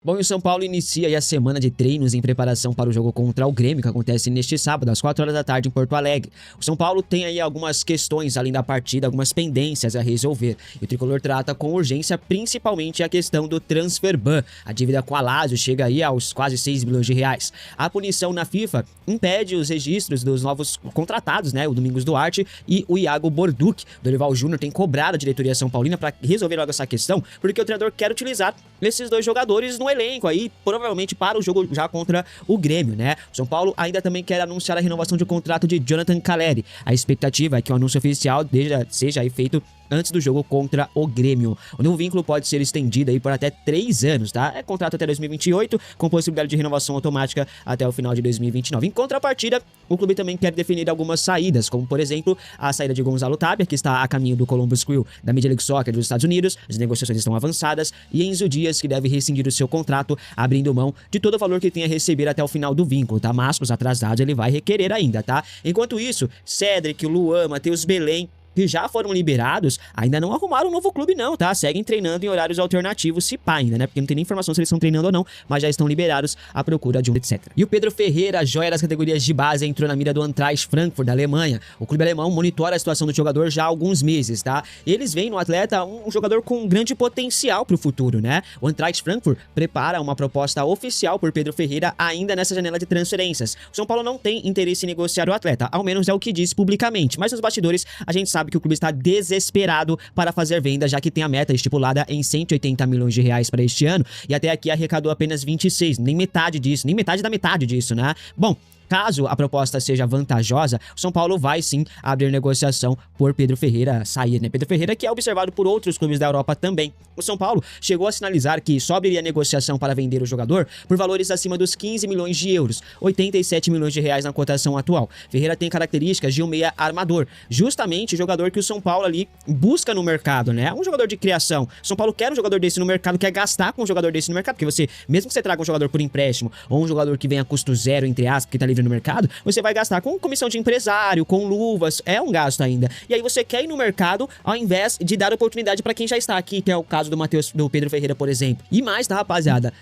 Bom, e o São Paulo inicia aí a semana de treinos em preparação para o jogo contra o Grêmio, que acontece neste sábado, às 4 horas da tarde, em Porto Alegre. O São Paulo tem aí algumas questões, além da partida, algumas pendências a resolver. E o tricolor trata com urgência, principalmente a questão do transfer ban. A dívida com a Lazio chega aí aos quase 6 milhões de reais. A punição na FIFA impede os registros dos novos contratados, né? O Domingos Duarte e o Iago Borduc. Dorival Júnior tem cobrado a diretoria São Paulina para resolver logo essa questão, porque o treinador quer utilizar esses dois jogadores no elenco aí, provavelmente para o jogo já contra o Grêmio, né? O São Paulo ainda também quer anunciar a renovação de contrato de Jonathan Calleri. A expectativa é que o anúncio oficial seja aí feito antes do jogo contra o Grêmio. O novo vínculo pode ser estendido aí por até 3 anos, tá? É contrato até 2028, com possibilidade de renovação automática até o final de 2029. Em contrapartida, o clube também quer definir algumas saídas, como por exemplo, a saída de Gonzalo Tapia, que está a caminho do Columbus Crew da Major League Soccer dos Estados Unidos. As negociações estão avançadas e Enzo Dias, que deve rescindir o seu contrato, abrindo mão de todo o valor que tem a receber até o final do vínculo, tá? Mas os atrasados ele vai requerer ainda, tá? Enquanto isso, Cedric, Luan, Matheus Belém, que já foram liberados, ainda não arrumaram um novo clube não, tá? Seguem treinando em horários alternativos, se pá ainda, né? Porque não tem nem informação se eles estão treinando ou não, mas já estão liberados à procura de um etc. E o Pedro Ferreira, joia das categorias de base, entrou na mira do Eintracht Frankfurt, da Alemanha. O clube alemão monitora a situação do jogador já há alguns meses, tá? Eles veem no atleta um jogador com grande potencial pro futuro, né? O Eintracht Frankfurt prepara uma proposta oficial por Pedro Ferreira ainda nessa janela de transferências. O São Paulo não tem interesse em negociar o atleta, ao menos é o que diz publicamente, mas nos bastidores a gente sabe que o clube está desesperado para fazer venda, já que tem a meta estipulada em 180 milhões de reais para este ano, e até aqui arrecadou apenas 26, nem metade disso, nem metade da metade disso, né? Bom, caso a proposta seja vantajosa, o São Paulo vai sim abrir negociação por Pedro Ferreira sair, né? Pedro Ferreira que é observado por outros clubes da Europa também. O São Paulo chegou a sinalizar que só abriria negociação para vender o jogador por valores acima dos 15 milhões de euros, 87 milhões de reais na cotação atual. Ferreira tem características de um meia armador, justamente o jogador que o São Paulo ali busca no mercado, né? Um jogador de criação. O São Paulo quer um jogador desse no mercado, quer gastar com um jogador desse no mercado, porque você, mesmo que você traga um jogador por empréstimo ou um jogador que venha a custo zero, entre aspas, que tá livre no mercado, você vai gastar com comissão de empresário, com luvas, é um gasto ainda. E aí você quer ir no mercado ao invés de dar oportunidade para quem já está aqui, que é o caso do Pedro Ferreira, por exemplo. E mais, tá, rapaziada?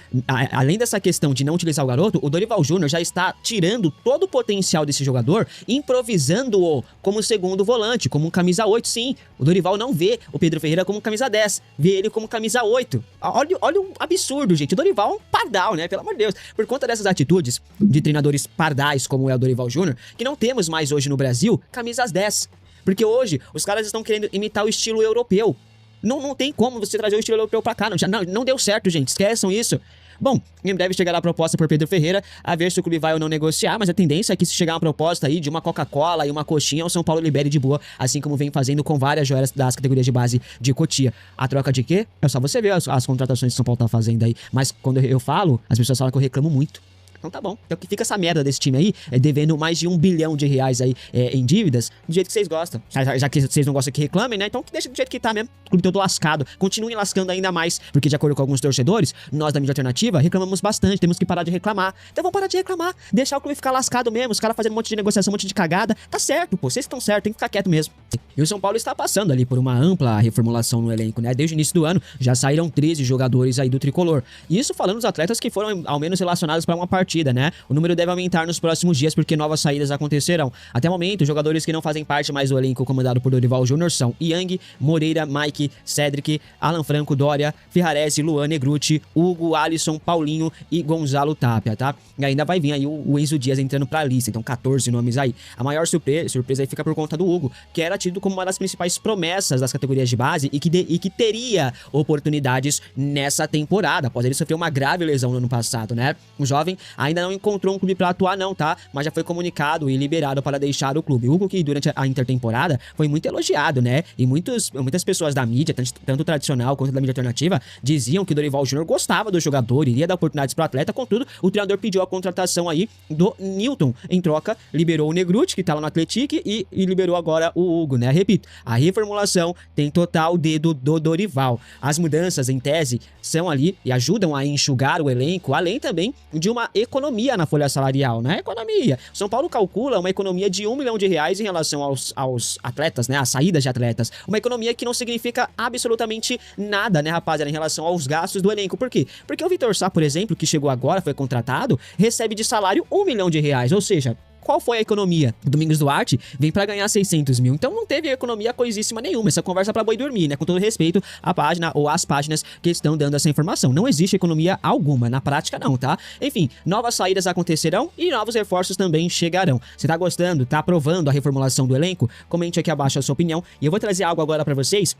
Além dessa questão de não utilizar o garoto, o Dorival Júnior já está tirando todo o potencial desse jogador, improvisando-o como segundo volante, como um camisa 8, sim. O Dorival não vê o Pedro Ferreira como camisa 10, vê ele como camisa 8. Olha um absurdo, gente. O Dorival é um pardal, né? Pelo amor de Deus. Por conta dessas atitudes de treinadores pardais, como é o Dorival Júnior, que não temos mais hoje no Brasil camisas 10. Porque hoje os caras estão querendo imitar o estilo europeu. Não tem como você trazer o estilo europeu pra cá. Não deu certo, gente. Esqueçam isso. Bom, em breve chegará a proposta por Pedro Ferreira, a ver se o clube vai ou não negociar, mas a tendência é que se chegar uma proposta aí de uma Coca-Cola e uma coxinha, o São Paulo libere de boa, assim como vem fazendo com várias joias das categorias de base de Cotia. A troca de quê? É só você ver as contratações que o São Paulo tá fazendo aí. Mas quando eu falo, as pessoas falam que eu reclamo muito. Então tá bom. Então que fica essa merda desse time aí, devendo mais de 1 bilhão de reais aí em dívidas, do jeito que vocês gostam. Já que vocês não gostam que reclamem, né? Então que deixa do jeito que tá mesmo. O clube todo lascado. Continuem lascando ainda mais, porque de acordo com alguns torcedores, nós da mídia alternativa reclamamos bastante, temos que parar de reclamar. Então vamos parar de reclamar, deixar o clube ficar lascado mesmo, os caras fazendo um monte de negociação, um monte de cagada. Tá certo, pô, vocês estão certos, tem que ficar quieto mesmo. E o São Paulo está passando ali por uma ampla reformulação no elenco, né? Desde o início do ano, já saíram 13 jogadores aí do tricolor. Isso falando dos atletas que foram ao menos relacionados para uma partida, né? O número deve aumentar nos próximos dias porque novas saídas acontecerão. Até o momento, jogadores que não fazem parte mais do elenco comandado por Dorival Júnior são Yang, Moreira, Mike, Cedric, Alan Franco, Dória, Ferrarese, Luan, Negruti, Hugo, Alisson, Paulinho e Gonzalo Tapia, tá? E ainda vai vir aí o Enzo Dias entrando pra lista, então 14 nomes aí. A maior surpresa aí fica por conta do Hugo, que era tido como uma das principais promessas das categorias de base e que teria oportunidades nessa temporada, após ele sofrer uma grave lesão no ano passado, né? O jovem ainda não encontrou um clube pra atuar não, tá? Mas já foi comunicado e liberado para deixar o clube. O Hugo, que durante a intertemporada foi muito elogiado, né? E muitas pessoas da mídia, tanto tradicional quanto da mídia alternativa, diziam que o Dorival Júnior gostava do jogador, iria dar oportunidades pro atleta, contudo, o treinador pediu a contratação aí do Newton. Em troca, liberou o Negruti, que tá lá no Atlético, e liberou agora o Hugo, né? Repito, a reformulação tem total dedo do Dorival. As mudanças, em tese, são ali e ajudam a enxugar o elenco, além também de uma economia na folha salarial, né? Economia. O São Paulo calcula uma economia de R$1 milhão em relação aos atletas, né? As saídas de atletas. Uma economia que não significa absolutamente nada, né, rapaziada, em relação aos gastos do elenco. Por quê? Porque o Vitor Sá, por exemplo, que chegou agora, foi contratado, recebe de salário R$1 milhão, ou seja, qual foi a economia? O Domingos Duarte vem pra ganhar 600 mil, então não teve economia coisíssima nenhuma, essa conversa pra boi dormir, né? Com todo respeito à página ou às páginas que estão dando essa informação. Não existe economia alguma, na prática não, tá? Enfim, novas saídas acontecerão e novos reforços também chegarão. Você tá gostando? Tá aprovando a reformulação do elenco? Comente aqui abaixo a sua opinião e eu vou trazer algo agora pra vocês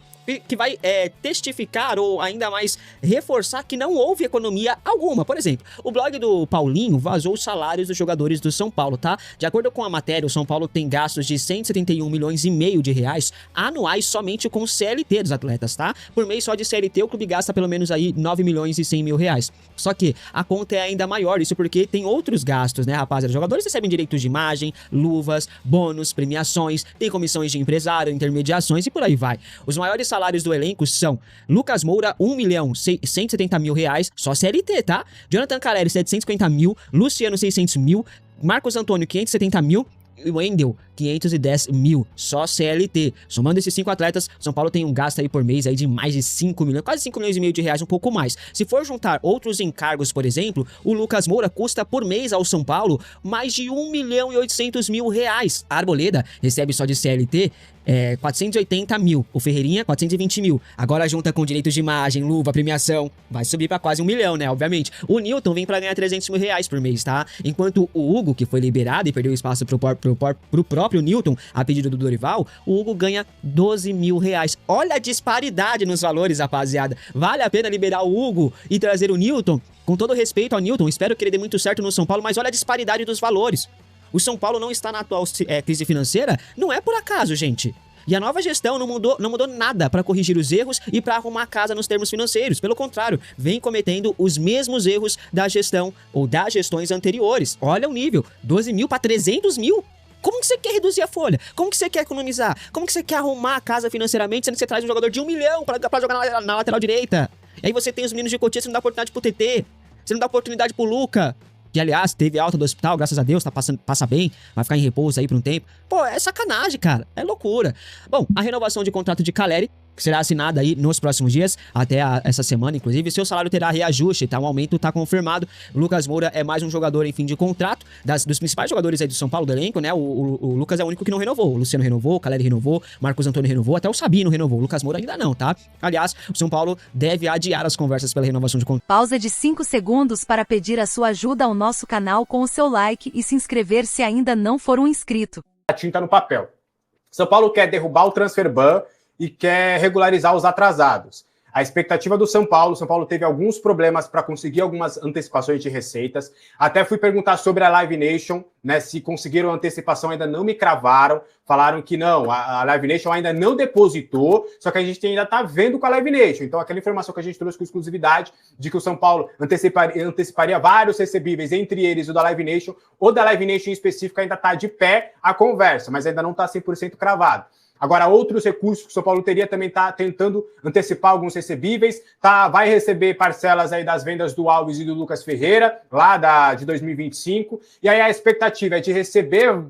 que vai testificar ou ainda mais reforçar que não houve economia alguma. Por exemplo, o blog do Paulinho vazou os salários dos jogadores do São Paulo, tá? De acordo com a matéria, o São Paulo tem gastos de 171 milhões e meio de reais anuais somente com CLT dos atletas, tá? Por mês só de CLT o clube gasta pelo menos aí 9 milhões e 100 mil reais. Só que a conta é ainda maior, isso porque tem outros gastos, né, rapaziada? Os jogadores recebem direitos de imagem, luvas, bônus, premiações, tem comissões de empresário, intermediações e por aí vai. Os maiores salários do elenco são Lucas Moura, 1 milhão 170 mil reais, só CLT, tá? Jonathan Carelli, 750 mil, Luciano, 600 mil, Marcos Antônio, 570 mil e Wendel, 510 mil, só CLT. Somando esses 5 atletas, São Paulo tem um gasto aí por mês aí de mais de 5 milhões, quase 5 milhões e meio de reais, um pouco mais. Se for juntar outros encargos, por exemplo, o Lucas Moura custa por mês ao São Paulo mais de 1 milhão e 800 mil reais. A Arboleda recebe só de CLT 480 mil, o Ferreirinha 420 mil, agora junta com direitos de imagem, luva, premiação, vai subir pra quase 1 milhão, né, obviamente. O Newton vem pra ganhar 300 mil reais por mês, tá? Enquanto o Hugo, que foi liberado e perdeu espaço pro próprio Newton, a pedido do Dorival, o Hugo ganha 12 mil reais. Olha a disparidade nos valores, rapaziada. Vale a pena liberar o Hugo e trazer o Newton? Com todo respeito ao Newton, espero que ele dê muito certo no São Paulo, mas olha a disparidade dos valores. O São Paulo não está na atual crise financeira, não é por acaso, gente. E a nova gestão não mudou nada para corrigir os erros e para arrumar a casa nos termos financeiros. Pelo contrário, vem cometendo os mesmos erros da gestão ou das gestões anteriores. Olha o nível, 12 mil para 300 mil. Como que você quer reduzir a folha? Como que você quer economizar? Como que você quer arrumar a casa financeiramente, sendo que você traz um jogador de 1 milhão para jogar na lateral direita? E aí você tem os meninos de Cotia, você não dá oportunidade pro TT, você não dá oportunidade pro Luca, que aliás teve alta do hospital, graças a Deus, passa bem, vai ficar em repouso aí por um tempo. Pô, é sacanagem, cara, é loucura. Bom, a renovação de contrato de Caleri, que será assinada aí nos próximos dias, até essa semana, inclusive, seu salário terá reajuste, tá? Um aumento tá confirmado. O Lucas Moura é mais um jogador em fim de contrato, dos principais jogadores aí do São Paulo, do elenco, né? O Lucas é o único que não renovou. O Luciano renovou, o Caleri renovou, Marcos Antônio renovou, até o Sabino renovou. O Lucas Moura ainda não, tá? Aliás, o São Paulo deve adiar as conversas pela renovação de contrato. Pausa de 5 segundos para pedir a sua ajuda ao nosso canal com o seu like e se inscrever se ainda não for um inscrito. A tinta no papel. São Paulo quer derrubar o transfer ban e quer regularizar os atrasados. A expectativa do São Paulo teve alguns problemas para conseguir algumas antecipações de receitas. Até fui perguntar sobre a Live Nation, né, se conseguiram antecipação, ainda não me cravaram. Falaram que não, a Live Nation ainda não depositou, só que a gente ainda está vendo com a Live Nation. Então, aquela informação que a gente trouxe com exclusividade de que o São Paulo anteciparia vários recebíveis, entre eles o da Live Nation, ou da Live Nation em específico, ainda está de pé a conversa, mas ainda não está 100% cravado. Agora, outros recursos que o São Paulo teria também está tentando antecipar alguns recebíveis, vai receber parcelas aí das vendas do Alves e do Lucas Ferreira, lá de 2025, e aí a expectativa é de receber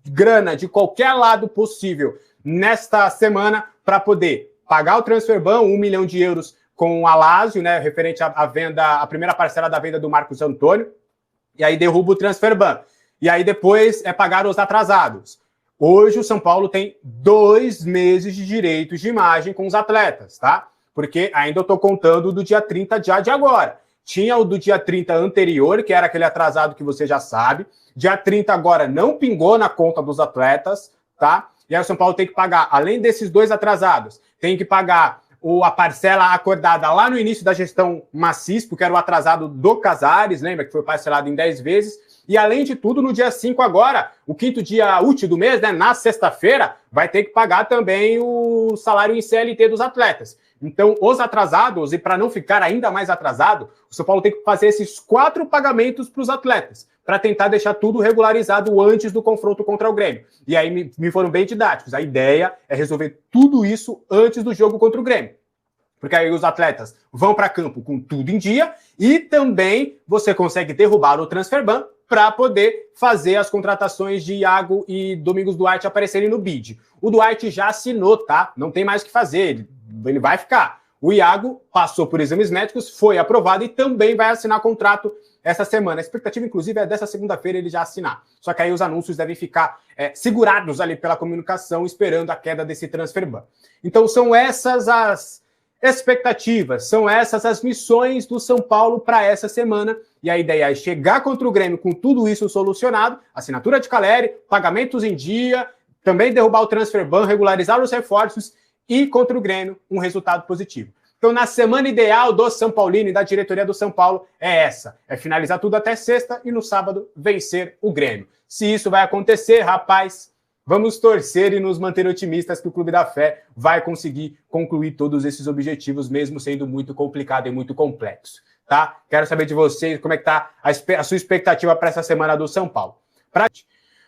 grana de qualquer lado possível nesta semana para poder pagar o transfer ban, 1 milhão de euros com a Lazio, né, referente à venda, a primeira parcela da venda do Marcos Antônio, e aí derruba o transfer ban. E aí depois é pagar os atrasados. Hoje o São Paulo tem 2 meses de direitos de imagem com os atletas, tá? Porque ainda eu tô contando do dia 30 já de agora. Tinha o do dia 30 anterior, que era aquele atrasado que você já sabe. Dia 30 agora não pingou na conta dos atletas, tá? E aí o São Paulo tem que pagar, além desses 2 atrasados, tem que pagar a parcela acordada lá no início da gestão Macispo, que era o atrasado do Casares, lembra? Que foi parcelado em 10 vezes. E, além de tudo, no dia 5 agora, o 5º dia útil do mês, né, na sexta-feira, vai ter que pagar também o salário em CLT dos atletas. Então, os atrasados, e para não ficar ainda mais atrasado, o São Paulo tem que fazer esses 4 pagamentos para os atletas, para tentar deixar tudo regularizado antes do confronto contra o Grêmio. E aí me foram bem didáticos. A ideia é resolver tudo isso antes do jogo contra o Grêmio. Porque aí os atletas vão para campo com tudo em dia e também você consegue derrubar o transfer ban para poder fazer as contratações de Iago e Domingos Duarte aparecerem no bid. O Duarte já assinou, tá? Não tem mais o que fazer, ele vai ficar. O Iago passou por exames médicos, foi aprovado e também vai assinar contrato essa semana. A expectativa, inclusive, é dessa segunda-feira ele já assinar. Só que aí os anúncios devem ficar segurados ali pela comunicação, esperando a queda desse transfer ban. Então são essas as expectativas, são essas as missões do São Paulo para essa semana. E a ideia é chegar contra o Grêmio com tudo isso solucionado, assinatura de Caleri, pagamentos em dia, também derrubar o transfer ban, regularizar os reforços e contra o Grêmio um resultado positivo. Então, na semana ideal do São Paulino e da diretoria do São Paulo é essa, é finalizar tudo até sexta e no sábado vencer o Grêmio. Se isso vai acontecer, rapaz, vamos torcer e nos manter otimistas que o Clube da Fé vai conseguir concluir todos esses objetivos, mesmo sendo muito complicado e muito complexo, tá? Quero saber de vocês como é que tá a sua expectativa para essa semana do São Paulo.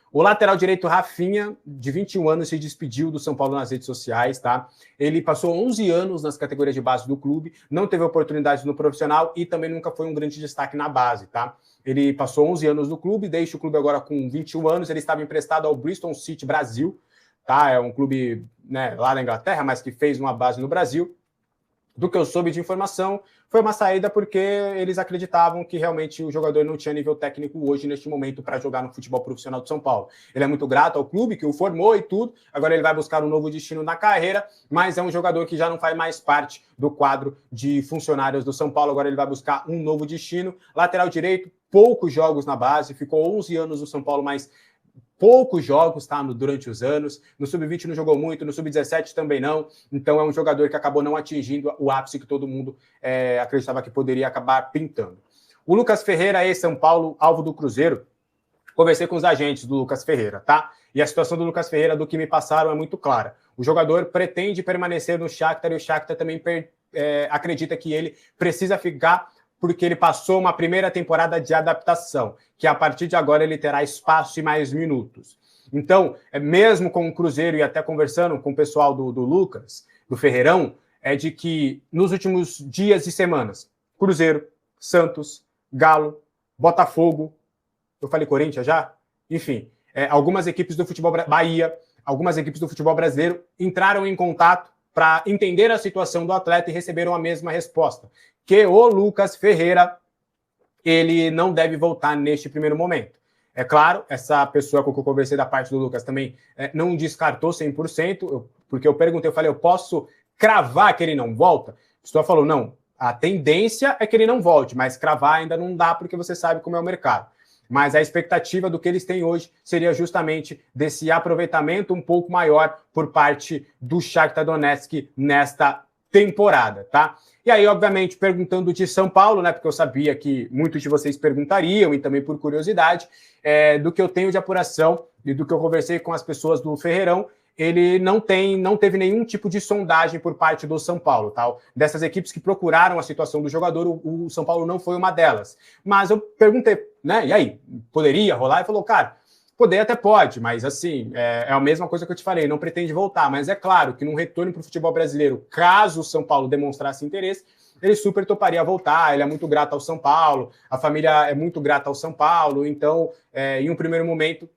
O lateral direito Rafinha, de 21 anos, se despediu do São Paulo nas redes sociais, tá? Ele passou 11 anos nas categorias de base do clube, não teve oportunidades no profissional e também nunca foi um grande destaque na base, tá? Ele passou 11 anos no clube, deixa o clube agora com 21 anos, ele estava emprestado ao Bristol City Brasil, tá? É um clube, né, lá da Inglaterra, mas que fez uma base no Brasil. Do que eu soube de informação, foi uma saída porque eles acreditavam que realmente o jogador não tinha nível técnico hoje, neste momento, para jogar no futebol profissional de São Paulo. Ele é muito grato ao clube que o formou e tudo, agora ele vai buscar um novo destino na carreira, mas é um jogador que já não faz mais parte do quadro de funcionários do São Paulo, agora ele vai buscar um novo destino. Lateral direito, poucos jogos na base, ficou 11 anos no São Paulo, mas poucos jogos, tá, durante os anos. No Sub-20 não jogou muito, no Sub-17 também não. Então é um jogador que acabou não atingindo o ápice que todo mundo acreditava que poderia acabar pintando. O Lucas Ferreira, ex-São Paulo, alvo do Cruzeiro. Conversei com os agentes do Lucas Ferreira, tá? E a situação do Lucas Ferreira, do que me passaram, é muito clara. O jogador pretende permanecer no Shakhtar e o Shakhtar também acredita que ele precisa ficar porque ele passou uma primeira temporada de adaptação, que a partir de agora ele terá espaço e mais minutos. Então, mesmo com o Cruzeiro e até conversando com o pessoal do Lucas, do Ferreirão, é de que nos últimos dias e semanas, Cruzeiro, Santos, Galo, Botafogo, eu falei Corinthians já? Enfim, algumas equipes do futebol Bahia, algumas equipes do futebol brasileiro entraram em contato para entender a situação do atleta e receberam a mesma resposta, que o Lucas Ferreira, ele não deve voltar neste primeiro momento. É claro, essa pessoa com que eu conversei da parte do Lucas também não descartou 100%, porque eu perguntei, eu falei, eu posso cravar que ele não volta? A pessoa falou, não, a tendência é que ele não volte, mas cravar ainda não dá, porque você sabe como é o mercado. Mas a expectativa do que eles têm hoje seria justamente desse aproveitamento um pouco maior por parte do Shakhtar Donetsk nesta temporada, tá? E aí, obviamente, perguntando de São Paulo, né? Porque eu sabia que muitos de vocês perguntariam e também por curiosidade, do que eu tenho de apuração e do que eu conversei com as pessoas do Ferreirão, ele não teve nenhum tipo de sondagem por parte do São Paulo, tá? Dessas equipes que procuraram a situação do jogador, o São Paulo não foi uma delas. Mas eu perguntei, né? E aí, poderia rolar? Ele falou, cara, poder até pode, mas assim, é a mesma coisa que eu te falei, não pretende voltar, mas é claro que num retorno para o futebol brasileiro, caso o São Paulo demonstrasse interesse, ele super toparia voltar, ele é muito grato ao São Paulo, a família é muito grata ao São Paulo, então, em um primeiro momento,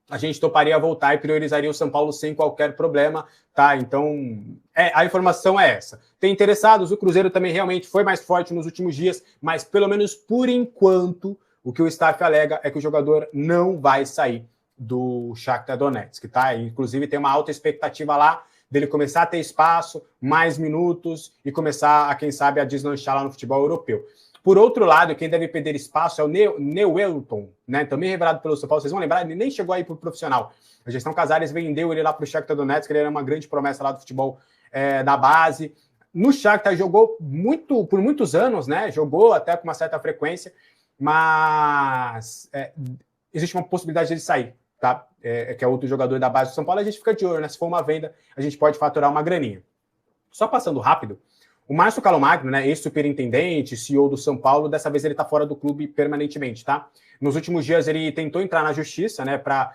a gente toparia voltar e priorizaria o São Paulo sem qualquer problema, tá? Então, a informação é essa. Tem interessados, o Cruzeiro também realmente foi mais forte nos últimos dias, mas pelo menos por enquanto, o que o staff alega é que o jogador não vai sair do Shakhtar Donetsk, tá? Inclusive tem uma alta expectativa lá dele começar a ter espaço, mais minutos e começar a, quem sabe, a deslanchar lá no futebol europeu. Por outro lado, quem deve perder espaço é o Neuelton, né? Também revelado pelo São Paulo. Vocês vão lembrar, ele nem chegou aí para o profissional. A gestão Casares vendeu ele lá para o Shakhtar Donetsk, ele era uma grande promessa lá do futebol da base. No Shakhtar jogou por muitos anos, né? Jogou até com uma certa frequência, mas existe uma possibilidade de ele sair, tá? Que é outro jogador da base do São Paulo. A gente fica de olho, né? Se for uma venda, a gente pode faturar uma graninha. Só passando rápido, o Márcio Calomagno, né, ex-superintendente, CEO do São Paulo, dessa vez ele está fora do clube permanentemente, tá? Nos últimos dias ele tentou entrar na justiça, né, para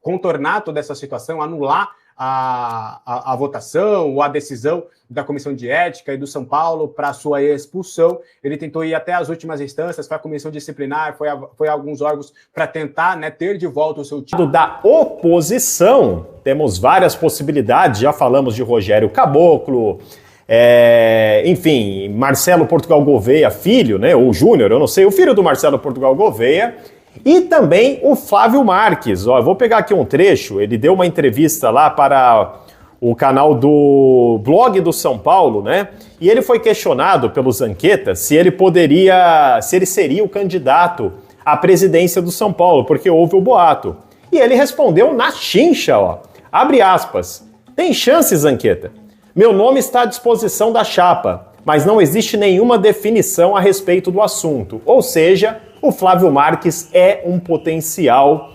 contornar toda essa situação, anular a votação ou a decisão da Comissão de Ética e do São Paulo para sua expulsão. Ele tentou ir até as últimas instâncias, foi a Comissão Disciplinar, foi a alguns órgãos para tentar, né, ter de volta o seu título. Da oposição, temos várias possibilidades, já falamos de Rogério Caboclo, enfim, Marcelo Portugal Gouveia, filho, né, ou Júnior, eu não sei, o filho do Marcelo Portugal Gouveia, e também o Flávio Marques. Ó, eu vou pegar aqui um trecho, ele deu uma entrevista lá para o canal do Blog do São Paulo, né? E ele foi questionado pelo Zanqueta se ele seria o candidato à presidência do São Paulo, porque houve o boato. E ele respondeu na chincha, ó. Abre aspas. Tem chance, Zanqueta. Meu nome está à disposição da chapa, mas não existe nenhuma definição a respeito do assunto. Ou seja, o Flávio Marques é um potencial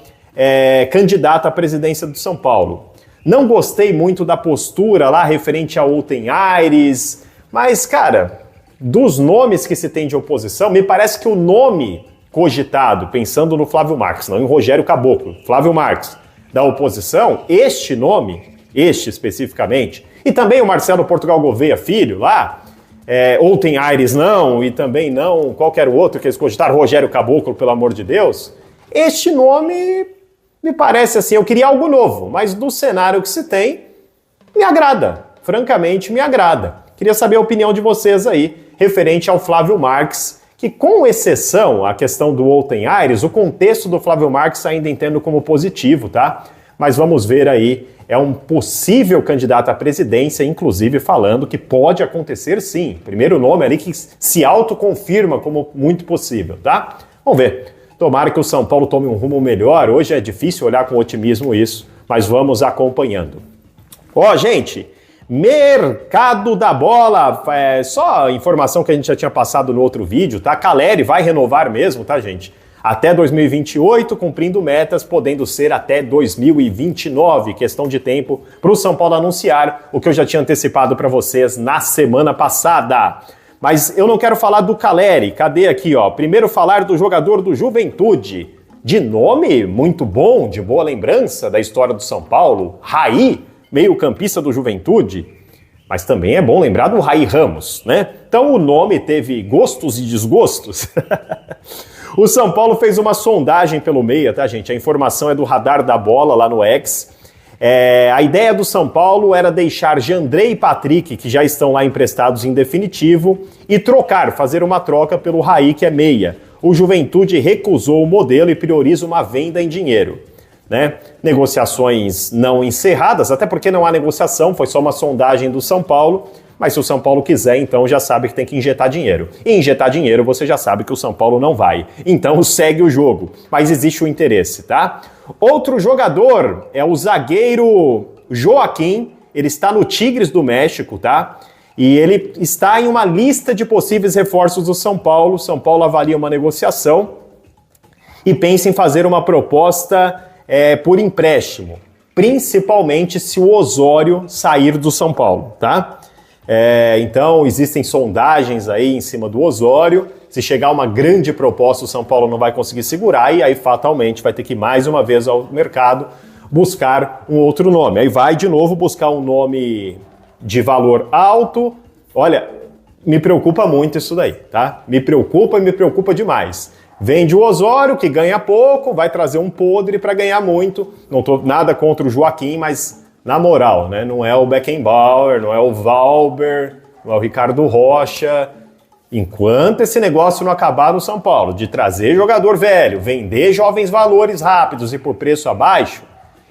candidato à presidência do São Paulo. Não gostei muito da postura lá referente a Olten Aires, mas, cara, dos nomes que se tem de oposição, me parece que o nome cogitado, pensando no Flávio Marques, não em Rogério Caboclo, Flávio Marques, da oposição, este nome, este especificamente, e também o Marcelo Portugal Gouveia Filho lá, Olten Aires não, e também não qualquer outro que eles cogitaram, Rogério Caboclo, pelo amor de Deus, este nome me parece assim, eu queria algo novo, mas do cenário que se tem, me agrada, francamente me agrada. Queria saber a opinião de vocês aí, referente ao Flávio Marques, que com exceção à questão do Olten Aires, o contexto do Flávio Marques ainda entendo como positivo, tá? Mas vamos ver aí, é um possível candidato à presidência, inclusive falando que pode acontecer sim. Primeiro nome ali que se autoconfirma como muito possível, tá? Vamos ver. Tomara que o São Paulo tome um rumo melhor. Hoje é difícil olhar com otimismo isso, mas vamos acompanhando. Ó, gente, mercado da bola, só informação que a gente já tinha passado no outro vídeo, tá? Caleri vai renovar mesmo, tá, gente? Até 2028, cumprindo metas, podendo ser até 2029. Questão de tempo para o São Paulo anunciar o que eu já tinha antecipado para vocês na semana passada. Mas eu não quero falar do Caleri. Cadê aqui, ó? Primeiro falar do jogador do Juventude. De nome muito bom, de boa lembrança da história do São Paulo. Raí, meio-campista do Juventude. Mas também é bom lembrar do Raí Ramos, né? Então o nome teve gostos e desgostos. O São Paulo fez uma sondagem pelo meia, tá, gente? A informação é do Radar da Bola lá no X. A ideia do São Paulo era deixar Jandrei e Patrick, que já estão lá emprestados em definitivo, e fazer uma troca pelo Raí, que é meia. O Juventude recusou o modelo e prioriza uma venda em dinheiro, né? Negociações não encerradas, até porque não há negociação, foi só uma sondagem do São Paulo, mas se o São Paulo quiser, então já sabe que tem que injetar dinheiro. E injetar dinheiro você já sabe que o São Paulo não vai. Então segue o jogo, mas existe o interesse, tá? Outro jogador é o zagueiro Joaquim, ele está no Tigres do México, tá? E ele está em uma lista de possíveis reforços do São Paulo. São Paulo avalia uma negociação e pensa em fazer uma proposta por empréstimo, principalmente se o Osório sair do São Paulo, tá? Então existem sondagens aí em cima do Osório. Se chegar uma grande proposta, o São Paulo não vai conseguir segurar e aí fatalmente vai ter que ir mais uma vez ao mercado buscar um outro nome. Aí vai de novo buscar um nome de valor alto. Olha, me preocupa muito isso daí, tá? Me preocupa e me preocupa demais. Vende o Osório, que ganha pouco, vai trazer um podre para ganhar muito. Não tô nada contra o Joaquim, mas na moral, né? Não é o Beckenbauer, não é o Valber, não é o Ricardo Rocha. Enquanto esse negócio não acabar no São Paulo, de trazer jogador velho, vender jovens valores rápidos e por preço abaixo,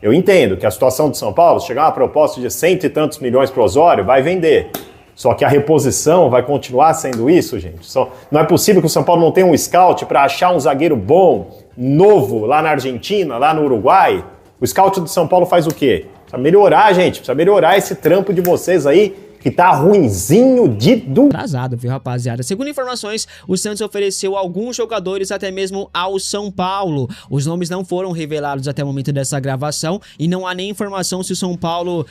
eu entendo que a situação do São Paulo, chegar uma proposta de 100 e tantos milhões para o Osório, vai vender. Só que a reposição vai continuar sendo isso, gente. Não é possível que o São Paulo não tenha um scout para achar um zagueiro bom, novo, lá na Argentina, lá no Uruguai. O scout do São Paulo faz o quê? Precisa melhorar, gente. Precisa melhorar esse trampo de vocês aí, que tá ruinzinho atrasado, viu, rapaziada? Segundo informações, o Santos ofereceu alguns jogadores até mesmo ao São Paulo. Os nomes não foram revelados até o momento dessa gravação e não há nem informação se o São Paulo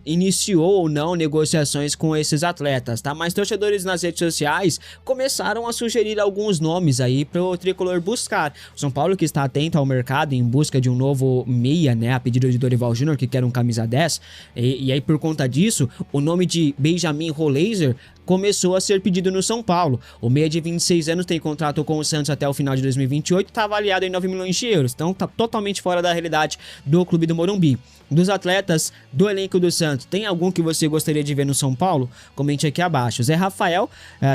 iniciou ou não negociações com esses atletas, tá? Mas torcedores nas redes sociais começaram a sugerir alguns nomes aí pro tricolor buscar. O São Paulo, que está atento ao mercado em busca de um novo meia, né, a pedido de Dorival Júnior, que quer um camisa 10, e aí por conta disso, o nome de Benjamin Rollaser começou a ser pedido no São Paulo. O meia de 26 anos tem contrato com o Santos até o final de 2028, está avaliado em 9 milhões de euros, então tá totalmente fora da realidade do clube do Morumbi. Dos atletas do elenco do Santos, tem algum que você gostaria de ver no São Paulo? Comente aqui abaixo. Zé Rafael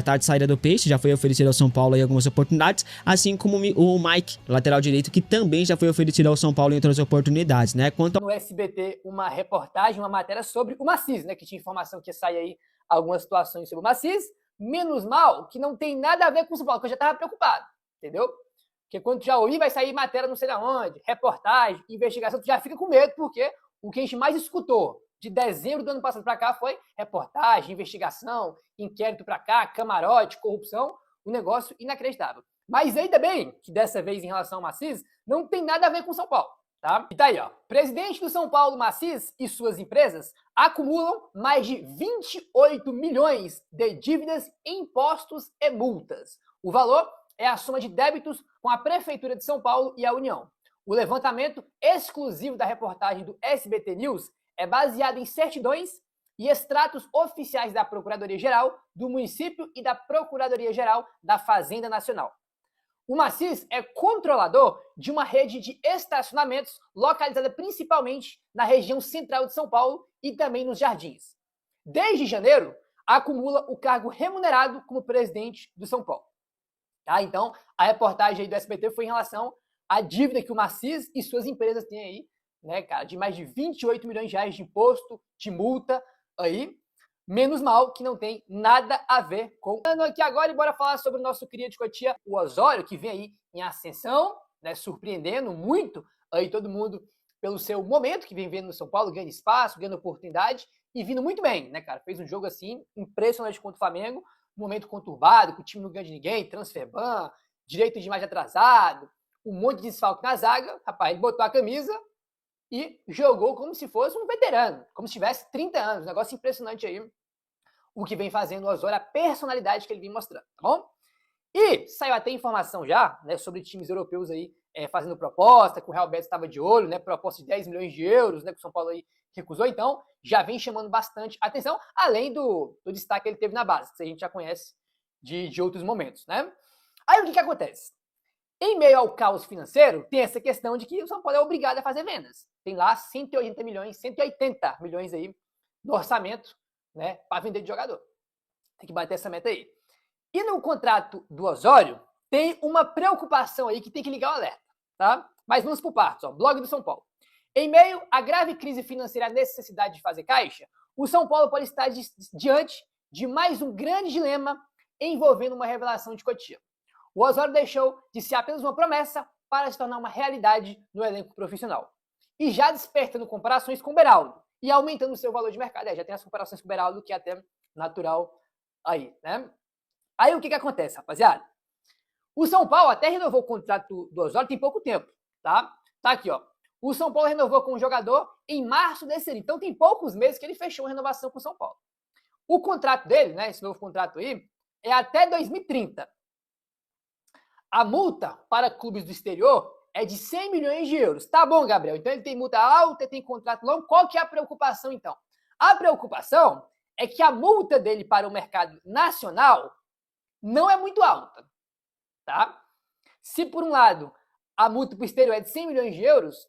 tá de saída do Peixe, já foi oferecido ao São Paulo em algumas oportunidades, assim como o Mike, lateral direito, que também já foi oferecido ao São Paulo em outras oportunidades, né? No SBT, uma reportagem, uma matéria sobre o Maciz, né? Que tinha informação que ia sair aí algumas situações sobre o Maciz. Menos mal que não tem nada a ver com o São Paulo, que eu já tava preocupado, entendeu? Porque quando tu já ouvi, vai sair matéria não sei da onde, reportagem, investigação, tu já fica com medo, porque o que a gente mais escutou de dezembro do ano passado para cá foi reportagem, investigação, inquérito para cá, camarote, corrupção, um negócio inacreditável. Mas ainda bem que dessa vez, em relação ao Maciz, não tem nada a ver com o São Paulo, tá? E tá aí, ó. Presidente do São Paulo, Maciz, e suas empresas acumulam mais de 28 milhões de dívidas em impostos e multas. O valor é a soma de débitos com a Prefeitura de São Paulo e a União. O levantamento exclusivo da reportagem do SBT News é baseado em certidões e extratos oficiais da Procuradoria-Geral do município e da Procuradoria-Geral da Fazenda Nacional. O Maciz é controlador de uma rede de estacionamentos localizada principalmente na região central de São Paulo e também nos Jardins. Desde janeiro, acumula o cargo remunerado como presidente do São Paulo. Tá? Então, a reportagem aí do SBT foi em relação à dívida que o Maciz e suas empresas têm aí, né, cara, de mais de 28 milhões de reais de imposto, de multa aí. Menos mal que não tem nada a ver com... Aqui agora e bora falar sobre o nosso cria de Cotia, o Osório, que vem aí em ascensão, né, surpreendendo muito aí todo mundo pelo seu momento, que vem vendo no São Paulo, ganhando espaço, ganhando oportunidade e vindo muito bem, né, cara? Fez um jogo assim, impressionante contra o Flamengo, um momento conturbado, que o time não ganha de ninguém, transfer ban, direito de imagem atrasado, um monte de desfalque na zaga. Rapaz, ele botou a camisa e jogou como se fosse um veterano, como se tivesse 30 anos. Um negócio impressionante aí, o que vem fazendo o Osório, a personalidade que ele vem mostrando, tá bom? E saiu até informação já, né, sobre times europeus aí fazendo proposta, que o Real Betis estava de olho, né, proposta de 10 milhões de euros, né, que o São Paulo aí recusou. Então, já vem chamando bastante atenção, além do destaque que ele teve na base, que a gente já conhece de outros momentos, né? Aí, o que acontece? Em meio ao caos financeiro, tem essa questão de que o São Paulo é obrigado a fazer vendas. Tem lá 180 milhões aí no orçamento, né, para vender de jogador. Tem que bater essa meta aí. E no contrato do Osório, tem uma preocupação aí que tem que ligar o alerta, tá? Mas vamos por partes, ó. Blog do São Paulo. Em meio à grave crise financeira e à necessidade de fazer caixa, o São Paulo pode estar diante de mais um grande dilema envolvendo uma revelação de Cotia. O Osório deixou de ser apenas uma promessa para se tornar uma realidade no elenco profissional. E já despertando comparações com o Beraldo e aumentando o seu valor de mercado. Já tem as comparações com o Beraldo, que é até natural aí, né? Aí o que acontece, rapaziada? O São Paulo até renovou o contrato do Osório tem pouco tempo, tá? Tá aqui, ó. O São Paulo renovou com o jogador em março desse ano. Então tem poucos meses que ele fechou a renovação com o São Paulo. O contrato dele, né, esse novo contrato aí, é até 2030. A multa para clubes do exterior é de 100 milhões de euros. Tá bom, Gabriel. Então ele tem multa alta, tem contrato longo. Qual que é a preocupação, então? A preocupação é que a multa dele para o mercado nacional não é muito alta, tá? Se, por um lado, a multa para o exterior é de 100 milhões de euros,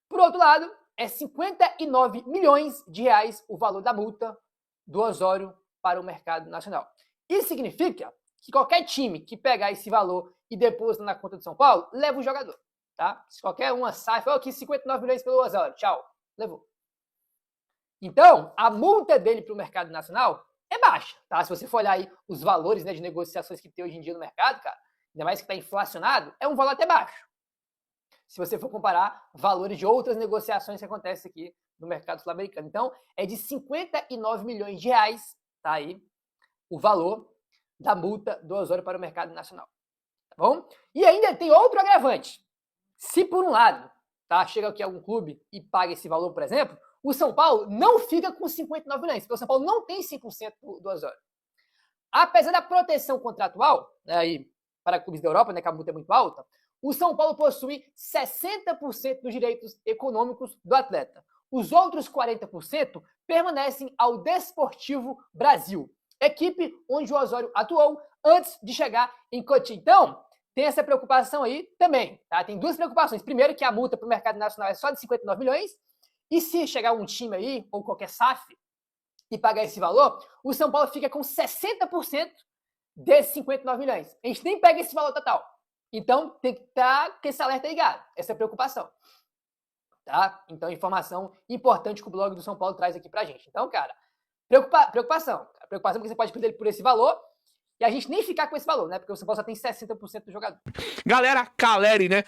por outro lado, é 59 milhões de reais o valor da multa do Osório para o mercado nacional. Isso significa que qualquer time que pegar esse valor e deposita na conta do São Paulo, leva o jogador, tá? Se qualquer uma sai, fala aqui 59 milhões pelo Osório, tchau, levou. Então, a multa dele para o mercado nacional é baixa, tá? Se você for olhar aí os valores, né, de negociações que tem hoje em dia no mercado, cara, ainda mais que está inflacionado, é um valor até baixo. se você for comparar valores de outras negociações que acontecem aqui no mercado sul-americano. Então, é de 59 milhões de reais, tá aí, o valor da multa do Osório para o mercado nacional. Tá bom? E ainda tem outro agravante. Se por um lado, tá, chega aqui algum clube e paga esse valor, por exemplo, o São Paulo não fica com 59 milhões, porque o São Paulo não tem 5% do Osório. Apesar da proteção contratual, né, aí, para clubes da Europa, né, que a multa é muito alta, o São Paulo possui 60% dos direitos econômicos do atleta. Os outros 40% permanecem ao Desportivo Brasil, equipe onde o Osório atuou antes de chegar em Cotia. Então, tem essa preocupação aí também. Tá? Tem duas preocupações. Primeiro, que a multa para o mercado nacional é só de 59 milhões, e se chegar um time aí, ou qualquer SAF, e pagar esse valor, o São Paulo fica com 60% desses 59 milhões. A gente nem pega esse valor total. Então, tem que estar com esse alerta ligado, essa preocupação. Tá? Então, informação importante que o blog do São Paulo traz aqui pra gente. Então, cara, preocupação. Preocupação porque você pode perder ele por esse valor e a gente nem ficar com esse valor, né? Porque o São Paulo só tem 60% do jogador. Galera, Caleri, né?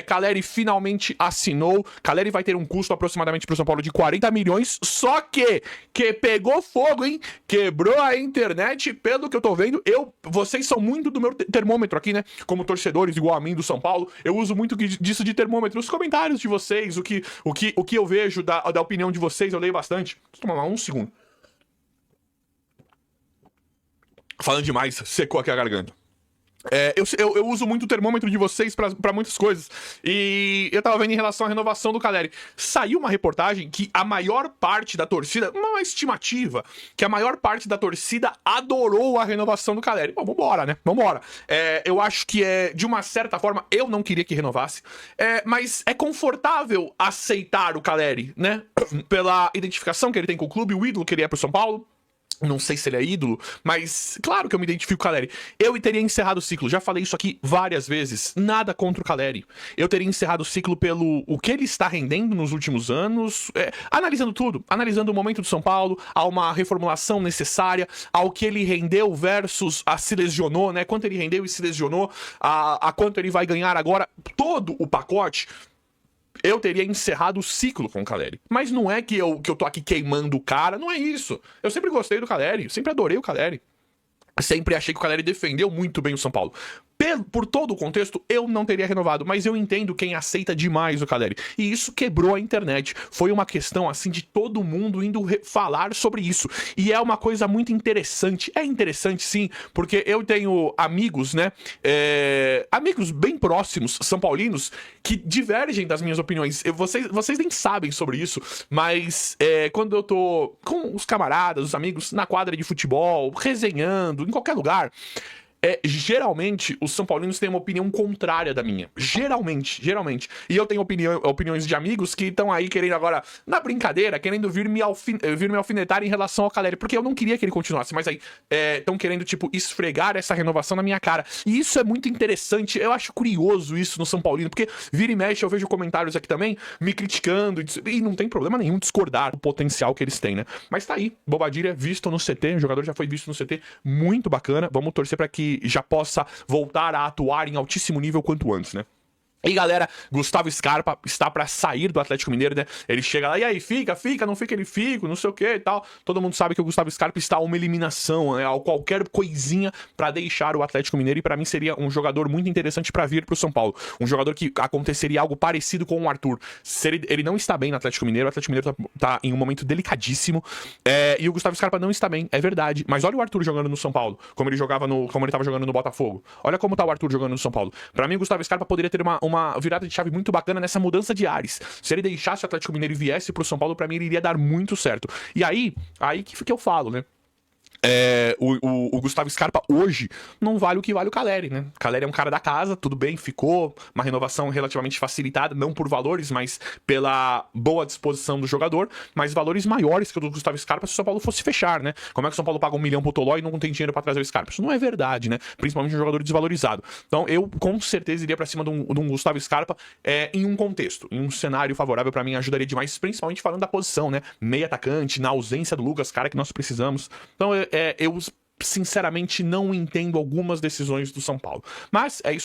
Caleri finalmente assinou. Caleri vai ter um custo aproximadamente pro São Paulo de 40 milhões. Só que pegou fogo, hein? Quebrou a internet, pelo que eu tô vendo. Vocês são muito do meu termômetro aqui, né? Como torcedores, igual a mim, do São Paulo. Eu uso muito disso de termômetro. Os comentários de vocês, o que eu vejo da opinião de vocês, eu leio bastante. Deixa eu tomar um segundo. Falando demais, secou aqui a garganta. Eu uso muito o termômetro de vocês pra muitas coisas. E eu tava vendo em relação à renovação do Caleri. Saiu uma reportagem que a maior parte da torcida, uma estimativa, que a maior parte da torcida adorou a renovação do Caleri. Bom, vambora, né? Vambora. Eu acho que de uma certa forma, eu não queria que renovasse. Mas é confortável aceitar o Caleri, né? Pela identificação que ele tem com o clube, o ídolo que ele é pro São Paulo. Não sei se ele é ídolo, mas claro que eu me identifico com o Caleri. Eu teria encerrado o ciclo, já falei isso aqui várias vezes, nada contra o Caleri. Eu teria encerrado o ciclo pelo o que ele está rendendo nos últimos anos, analisando tudo, analisando o momento do São Paulo, a uma reformulação necessária, ao que ele rendeu versus a se lesionou, né? Quanto ele rendeu e se lesionou, a quanto ele vai ganhar agora, todo o pacote. Eu teria encerrado o ciclo com o Caleri. Mas não é que eu tô aqui queimando o cara, não é isso. Eu sempre gostei do Caleri, sempre adorei o Caleri. Sempre achei que o Caleri defendeu muito bem o São Paulo. Por todo o contexto, eu não teria renovado, mas eu entendo quem aceita demais o Caleri. E isso quebrou a internet. Foi uma questão, assim, de todo mundo indo falar sobre isso. E é uma coisa muito interessante. É interessante, sim, porque eu tenho amigos, né? Amigos bem próximos, são paulinos, que divergem das minhas opiniões. Vocês nem sabem sobre isso, mas quando eu tô com os camaradas, os amigos, na quadra de futebol, resenhando, em qualquer lugar... geralmente, os São Paulinos têm uma opinião contrária da minha. Geralmente. E eu tenho opiniões de amigos que estão aí querendo agora, na brincadeira, querendo vir me alfinetar em relação ao Caleri. Porque eu não queria que ele continuasse, mas aí estão querendo, tipo, esfregar essa renovação na minha cara. E isso é muito interessante. Eu acho curioso isso no São Paulino, porque vira e mexe, eu vejo comentários aqui também me criticando. E não tem problema nenhum discordar do potencial que eles têm, né? Mas tá aí, Bobadilha visto no CT, o jogador já foi visto no CT, muito bacana. Vamos torcer pra que já possa voltar a atuar em altíssimo nível quanto antes, né? E galera, Gustavo Scarpa está pra sair do Atlético Mineiro, né? Ele chega lá, e aí, fica, não fica, ele fica, não sei o que e tal. Todo mundo sabe que o Gustavo Scarpa está a uma eliminação, né? A qualquer coisinha pra deixar o Atlético Mineiro. E pra mim seria um jogador muito interessante pra vir pro São Paulo. Um jogador que aconteceria algo parecido com o Arthur. Se ele não está bem no Atlético Mineiro, o Atlético Mineiro tá em um momento delicadíssimo. E o Gustavo Scarpa não está bem, é verdade. Mas olha o Arthur jogando no São Paulo, como ele tava jogando no Botafogo. Olha como tá o Arthur jogando no São Paulo. Pra mim, o Gustavo Scarpa poderia ter uma virada de chave muito bacana nessa mudança de ares. Se ele deixasse o Atlético Mineiro e viesse pro São Paulo, pra mim ele iria dar muito certo. E aí que eu falo, né? O Gustavo Scarpa hoje não vale o que vale o Caleri, né? O Caleri é um cara da casa, tudo bem, ficou uma renovação relativamente facilitada, não por valores, mas pela boa disposição do jogador, mas valores maiores que o do Gustavo Scarpa se o São Paulo fosse fechar, né? Como é que o São Paulo paga 1 milhão pro Toló e não tem dinheiro pra trazer o Scarpa? Isso não é verdade, né? Principalmente um jogador desvalorizado. Então eu com certeza iria pra cima de um Gustavo Scarpa em um contexto, em um cenário favorável pra mim, ajudaria demais, principalmente falando da posição, né? Meio atacante, na ausência do Lucas, cara que nós precisamos. Então eu sinceramente não entendo algumas decisões do São Paulo. Mas é isso.